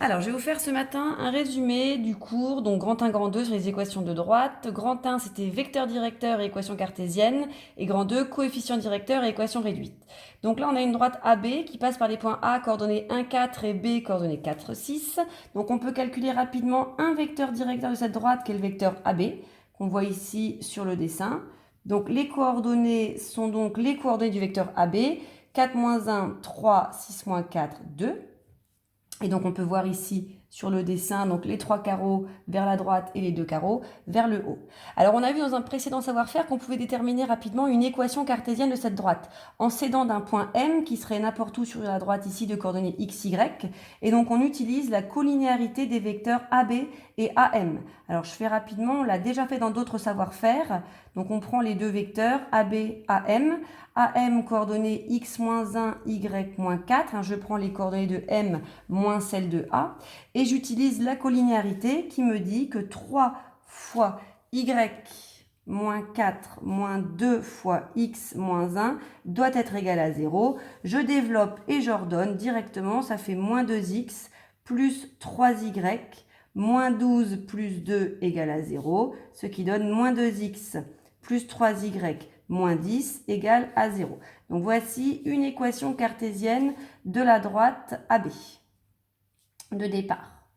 Alors, je vais vous faire ce matin un résumé du cours, donc grand 1, grand 2 sur les équations de droite. Grand 1, c'était vecteur directeur et équation cartésienne. Et grand 2, coefficient directeur et équation réduite. Donc là, on a une droite AB qui passe par les points A, coordonnées 1, 4 et B, coordonnées 4, 6. Donc on peut calculer rapidement un vecteur directeur de cette droite qui est le vecteur AB, qu'on voit ici sur le dessin. Donc les coordonnées sont donc les coordonnées du vecteur AB. 4 moins 1, 3, 6 moins 4, 2. Et donc on peut voir ici sur le dessin donc les 3 carreaux vers la droite et les 2 carreaux vers le haut. Alors on a vu dans un précédent savoir-faire qu'on pouvait déterminer rapidement une équation cartésienne de cette droite en s'aidant d'un point M qui serait n'importe où sur la droite ici de coordonnées x, y. Et donc on utilise la collinéarité des vecteurs AB et AM. Alors je fais rapidement, on l'a déjà fait dans d'autres savoir-faire. Donc on prend les deux vecteurs AB, AM. AM coordonnées x-1, y-4. Je prends les coordonnées de M moins celles de A. Et j'utilise la collinéarité qui me dit que 3 fois y moins 4 moins 2 fois x moins 1 doit être égal à 0. Je développe et j'ordonne directement, ça fait moins 2x plus 3y moins 12 plus 2 égale à 0, ce qui donne moins 2x plus 3y moins 10 égale à 0. Donc voici une équation cartésienne de la droite AB de départ.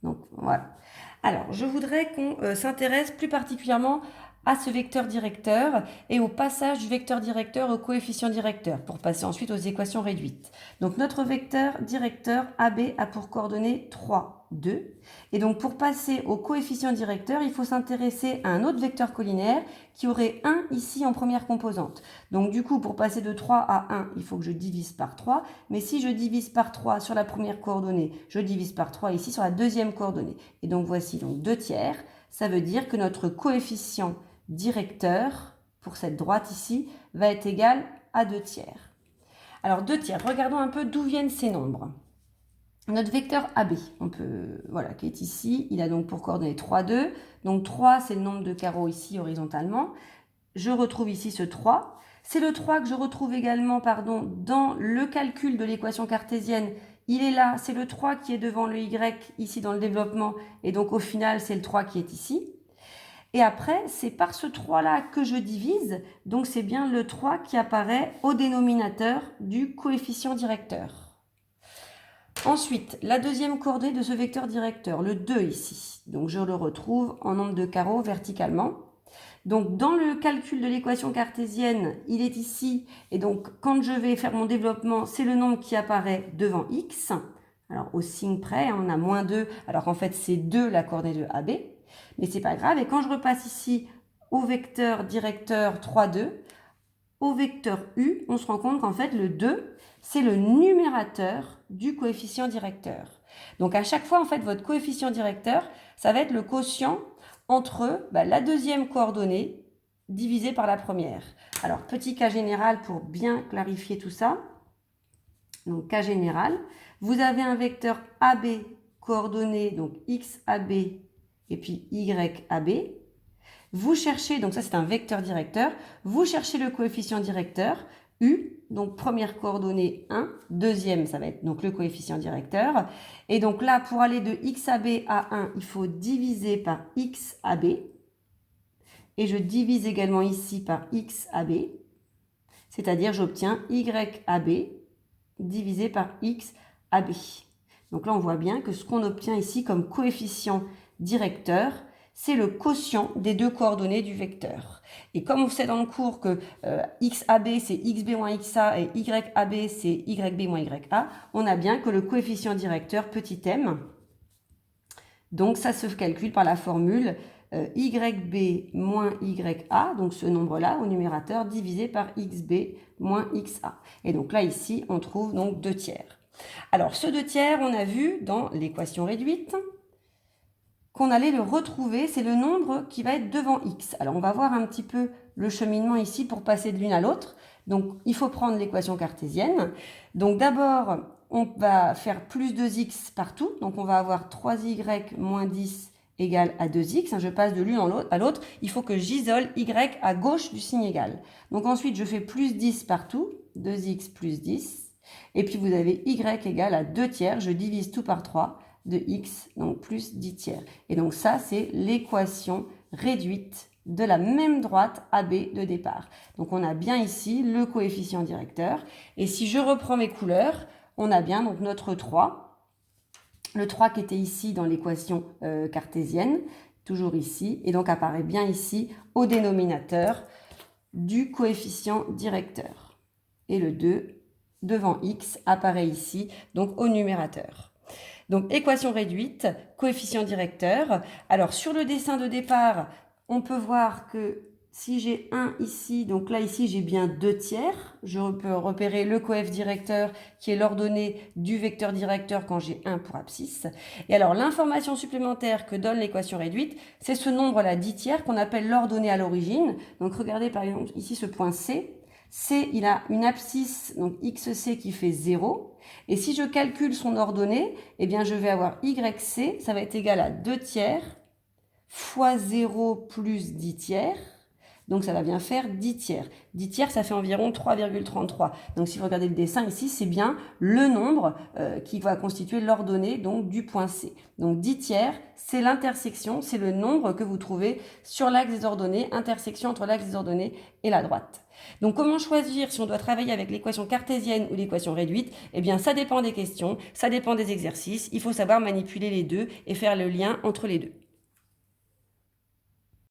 Donc voilà. Alors je voudrais qu'on s'intéresse plus particulièrement à ce vecteur directeur et au passage du vecteur directeur au coefficient directeur pour passer ensuite aux équations réduites. Donc notre vecteur directeur AB a pour coordonnées 3, 2. Et donc pour passer au coefficient directeur, il faut s'intéresser à un autre vecteur collinaire qui aurait 1 ici en première composante. Donc du coup, pour passer de 3 à 1, il faut que je divise par 3. Mais si je divise par 3 sur la première coordonnée, je divise par 3 ici sur la deuxième coordonnée. Et donc voici donc 2 tiers. Ça veut dire que notre coefficient directeur pour cette droite ici va être égal à 2 tiers. Alors 2 tiers, regardons un peu d'où viennent ces nombres. Notre vecteur AB, voilà, qui est ici, il a donc pour coordonnées 3, 2. Donc 3, c'est le nombre de carreaux ici horizontalement. Je retrouve ici ce 3. C'est le 3 que je retrouve également dans le calcul de l'équation cartésienne. Il est là, c'est le 3 qui est devant le y ici dans le développement. Et donc au final, c'est le 3 qui est ici. Et après, c'est par ce 3-là que je divise. Donc c'est bien le 3 qui apparaît au dénominateur du coefficient directeur. Ensuite, la deuxième coordonnée de ce vecteur directeur, le 2 ici. Donc je le retrouve en nombre de carreaux verticalement. Donc dans le calcul de l'équation cartésienne, il est ici. Et donc quand je vais faire mon développement, c'est le nombre qui apparaît devant x. Alors au signe près, on a moins 2, alors qu'en fait c'est 2 la coordonnée de AB. Mais c'est pas grave. Et quand je repasse ici au vecteur directeur 3, 2, au vecteur U, on se rend compte qu'en fait le 2, c'est le numérateur du coefficient directeur. Donc à chaque fois, en fait, votre coefficient directeur, ça va être le quotient entre la deuxième coordonnée divisée par la première. Alors, petit cas général pour bien clarifier tout ça. Donc, cas général, vous avez un vecteur AB coordonné, donc XAB et puis YAB. Vous cherchez, donc ça c'est un vecteur directeur, vous cherchez le coefficient directeur, U, donc première coordonnée 1, deuxième ça va être donc le coefficient directeur. Et donc là, pour aller de XAB à 1, il faut diviser par XAB. Et je divise également ici par XAB, c'est-à-dire j'obtiens YAB divisé par XAB. Donc là, on voit bien que ce qu'on obtient ici comme coefficient directeur, c'est le quotient des deux coordonnées du vecteur. Et comme on sait dans le cours que XAB c'est XB moins XA et YAB c'est YB moins YA, on a bien que le coefficient directeur petit m, donc ça se calcule par la formule YB moins YA, donc ce nombre-là au numérateur divisé par XB moins XA. Et donc là ici on trouve donc 2 tiers. Alors ce 2 tiers on a vu dans l'équation réduite qu'on allait le retrouver, c'est le nombre qui va être devant x. Alors on va voir un petit peu le cheminement ici pour passer de l'une à l'autre. Donc il faut prendre l'équation cartésienne. Donc d'abord on va faire plus 2x partout. Donc on va avoir 3y moins 10 égale à 2x. Je passe de l'une à l'autre. Il faut que j'isole y à gauche du signe égal. Donc ensuite je fais plus 10 partout. 2x plus 10. Et puis vous avez y égale à 2 tiers. Je divise tout par 3. de x, donc plus 10 tiers. Et donc ça, c'est l'équation réduite de la même droite AB de départ. Donc on a bien ici le coefficient directeur. Et si je reprends mes couleurs, on a bien donc notre 3. Le 3 qui était ici dans l'équation cartésienne, toujours ici, et donc apparaît bien ici au dénominateur du coefficient directeur. Et le 2 devant x apparaît ici, donc au numérateur. Donc équation réduite, coefficient directeur. Alors sur le dessin de départ, on peut voir que si j'ai 1 ici, donc là ici j'ai bien 2 tiers, je peux repérer le coef directeur qui est l'ordonnée du vecteur directeur quand j'ai 1 pour abscisse. Et alors l'information supplémentaire que donne l'équation réduite, c'est ce nombre-là 10 tiers qu'on appelle l'ordonnée à l'origine. Donc regardez par exemple ici ce point C. C, il a une abscisse, donc XC qui fait 0. Et si je calcule son ordonnée, eh bien je vais avoir YC, ça va être égal à 2 tiers fois 0 plus 10 tiers. Donc ça va bien faire 10 tiers. 10 tiers, ça fait environ 3,33. Donc si vous regardez le dessin ici, c'est bien le nombre qui va constituer l'ordonnée donc du point C. Donc 10 tiers, c'est l'intersection, c'est le nombre que vous trouvez sur l'axe des ordonnées, intersection entre l'axe des ordonnées et la droite. Donc comment choisir si on doit travailler avec l'équation cartésienne ou l'équation réduite? Eh bien ça dépend des questions, ça dépend des exercices, il faut savoir manipuler les deux et faire le lien entre les deux.